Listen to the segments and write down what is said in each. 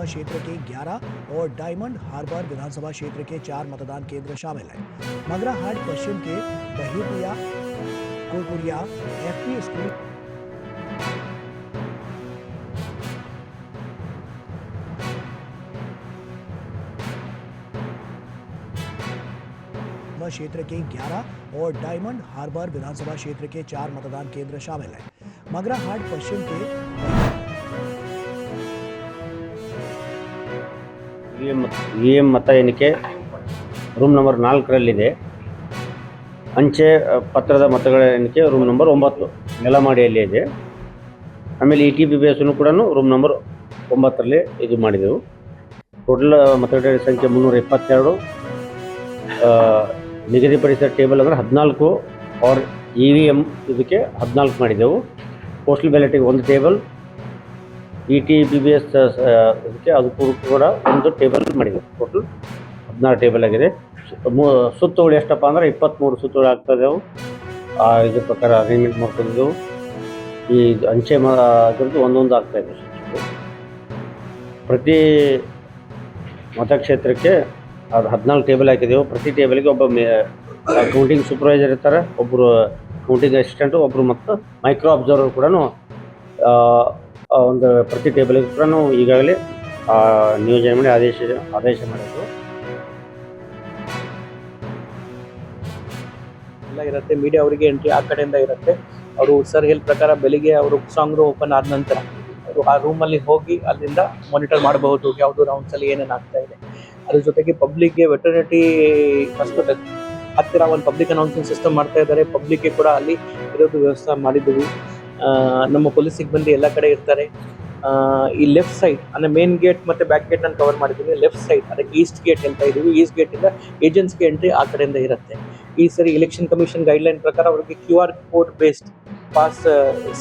विधानसभा क्षेत्र के 11 और डायमंड हार्बर विधानसभा क्षेत्र के 4 मतदान केंद्र शामिल हैं। मगराहाट पश्चिम के बहिरिया कुरकुरिया एफपी स्कूल क्षेत्र के 11 और डायमंड हार्बर विधानसभा क्षेत्र के 4 मतदान केंद्र शामिल हैं। मगराहाट पश्चिम के ईवीएम मत एणिके रूम नंबर 4 अंचे पत्ರದ मतಗಳ ಎಣಿಕೆ ರೂಮ್ ನಂಬರ್ 9 ನೆಲಮಾಡಿಯಲ್ಲಿ ಇದೆ. ಆಮೇಲೆ ETBBS ಕೂಡ ರೂಮ್ ನಂಬರ್ 9 ರಲ್ಲಿ ಇದು ಮಾಡಿದೆವು. ಟೋಟಲ್ ಮತಗಟ್ಟೆ ಸಂಖ್ಯೆ 322. ನಿಗದಿಪಡಿಸಿದ ಟೇಬಲ್ ಅಂದರೆ 14 और EVM ಇದಕ್ಕೆ 14 ಮಾಡಿದೆವು. ಪೋಸ್ಟಲ್ ಬ್ಯಾಲೆಟಿಗೆ ಒಂದು ಟೇಬಲ್, ETBBS ಇದಕ್ಕೆ ಅದಕ್ಕೂ ಕೂಡ ಒಂದು ಟೇಬಲ್ ಮಾಡಿದೆವು. ಟೋಟಲ್ 16 ಟೇಬಲ್ ಆಗಿದೆ. ಸುತ್ತುಗಳು ಎಷ್ಟಪ್ಪ ಅಂದರೆ 23 ಸುತ್ತುಗಳು ಆಗ್ತಾಯಿದ್ದೆವು. ಇದ್ರ ಪ್ರಕಾರ ಅರೇಂಜ್ಮೆಂಟ್ ಮಾಡ್ಕೊಂಡಿದ್ದೆವು. ಈ ಅಂಚೆ ಅದರದ್ದು ಒಂದೊಂದು ಆಗ್ತಾಯಿದೆ. ಪ್ರತಿ ಮತಕ್ಷೇತ್ರಕ್ಕೆ ಅದು 14 ಟೇಬಲ್ ಹಾಕಿದೆವು. ಪ್ರತಿ ಟೇಬಲ್ಗೆ ಒಬ್ಬ ಕೌಂಟಿಂಗ್ ಸೂಪರ್ವೈಸರ್ ಇರ್ತಾರೆ, ಒಬ್ಬರು ಕೌಂಟಿಂಗ್ ಅಸಿಸ್ಟೆಂಟು, ಒಬ್ಬರು ಮತ್ತು ಮೈಕ್ರೋ ಅಬ್ಸರ್ವರ್ ಕೂಡ ಒಂದು ಪ್ರತಿ ಟೇಬಲ್ಗೆ ಕೂಡ ಈಗಾಗಲೇ ನಿಯೋಜನೆ ಮಾಡಿ ಆದೇಶ ಮಾಡಿದ್ರು. ಎಲ್ಲ ಇರುತ್ತೆ. ಮೀಡಿಯಾ ಅವರಿಗೆ ಎಂಟ್ರಿ ಆ ಕಡೆಯಿಂದ ಇರುತ್ತೆ. ಅವರು ಸರ್ ಹೇಳಿದ ಪ್ರಕಾರ ಬೆಳಿಗ್ಗೆ ಅವರು ಸಾಂಗ್ ರೂಮ್ ಓಪನ್ ಆದ ನಂತರ ಅವರು ಆ ರೂಮಲ್ಲಿ ಹೋಗಿ ಅಲ್ಲಿಂದ ಮಾನಿಟರ್ ಮಾಡಬಹುದು ಯಾವುದು ರೌಂಡ್ಸಲ್ಲಿ ಏನೇನು ಆಗ್ತಾ ಇದೆ. ಅದ್ರ ಜೊತೆಗೆ ಪಬ್ಲಿಕ್ಗೆ ವೆಟರ್ನಿಟಿ ಹಾಸ್ಪಿಟಲ್ ಹತ್ತಿರ ಒಂದು ಪಬ್ಲಿಕ್ ಅನೌನ್ಸಿಂಗ್ ಸಿಸ್ಟಮ್ ಮಾಡ್ತಾ ಇದ್ದಾರೆ. ಪಬ್ಲಿಕ್ಗೆ ಕೂಡ ಅಲ್ಲಿ ಇರೋದು ವ್ಯವಸ್ಥೆ ಮಾಡಿದ್ದೀವಿ. ನಮ್ಮ ಪೊಲೀಸ್ ಸಿಬ್ಬಂದಿ ಎಲ್ಲ ಕಡೆ ಇರ್ತಾರೆ. ಈ ಲೆಫ್ಟ್ ಸೈಡ್ ಅಂದರೆ ಮೇನ್ ಗೇಟ್ ಮತ್ತು ಬ್ಯಾಕ್ ಗೇಟ್ ನಾನು ಕವರ್ ಮಾಡಿದ್ದೀನಿ. ಲೆಫ್ಟ್ ಸೈಡ್ ಅದಕ್ಕೆ ಈಸ್ಟ್ ಗೇಟ್ ಅಂತ ಇದ್ದೀವಿ. ಈಸ್ಟ್ ಗೇಟಿಂದ ಏಜೆಂಟ್ಸ್ಗೆ ಎಂಟ್ರಿ ಆ ಕಡೆಯಿಂದ ಇರುತ್ತೆ. ಈ ಸರಿ ಎಲೆಕ್ಷನ್ ಕಮಿಷನ್ ಗೈಡ್ಲೈನ್ ಪ್ರಕಾರ ಅವರಿಗೆ QR code based pass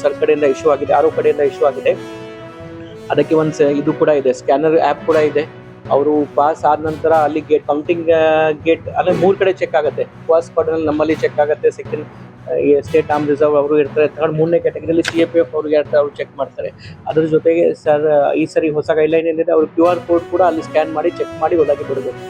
sir ಕಡೆಯಿಂದ ಇಶ್ಯೂ ಆಗಿದೆ, 6 ಕಡೆಯಿಂದ ಇಶ್ಯೂ ಆಗಿದೆ. ಅದಕ್ಕೆ ಒಂದು ಇದು ಕೂಡ ಇದೆ, ಸ್ಕ್ಯಾನರ್ ಆ್ಯಪ್ ಕೂಡ ಇದೆ. ಅವರು ಪಾಸ್ ಆದ ನಂತರ ಅಲ್ಲಿ ಗೇಟ್ ಕೌಂಟಿಂಗ್ ಗೇಟ್ ಅಂದರೆ 3 ಕಡೆ ಚೆಕ್ ಆಗುತ್ತೆ. ಫಸ್ಟ್ ಕ್ವಾರ್ಟರ್ನಲ್ಲಿ ನಮ್ಮಲ್ಲಿ ಚೆಕ್ ಆಗುತ್ತೆ. ಸೆಕೆಂಡ್ ಸ್ಟೇಟ್ ಆರ್ಮ್ ರಿಸರ್ವ್ ಅವರು ಇರ್ತಾರೆ. ಥರ್ಡ್ 3ನೇ ಕ್ಯಾಟಗರಿಯಲ್ಲಿ CAPF ಅವ್ರಿಗೆ ಇರ್ತಾರೆ, ಅವ್ರು ಚೆಕ್ ಮಾಡ್ತಾರೆ. ಅದ್ರ ಜೊತೆಗೆ ಸರ್ ಈ ಸರಿ ಹೊಸ ಗೈಡ್ಲೈನ್ ಏನಿದೆ, ಅವರು QR ಕೋಡ್ ಕೂಡ ಅಲ್ಲಿ ಸ್ಕ್ಯಾನ್ ಮಾಡಿ ಚೆಕ್ ಮಾಡಿ ಒಳಗೆ ಬಿಡಬೇಕು.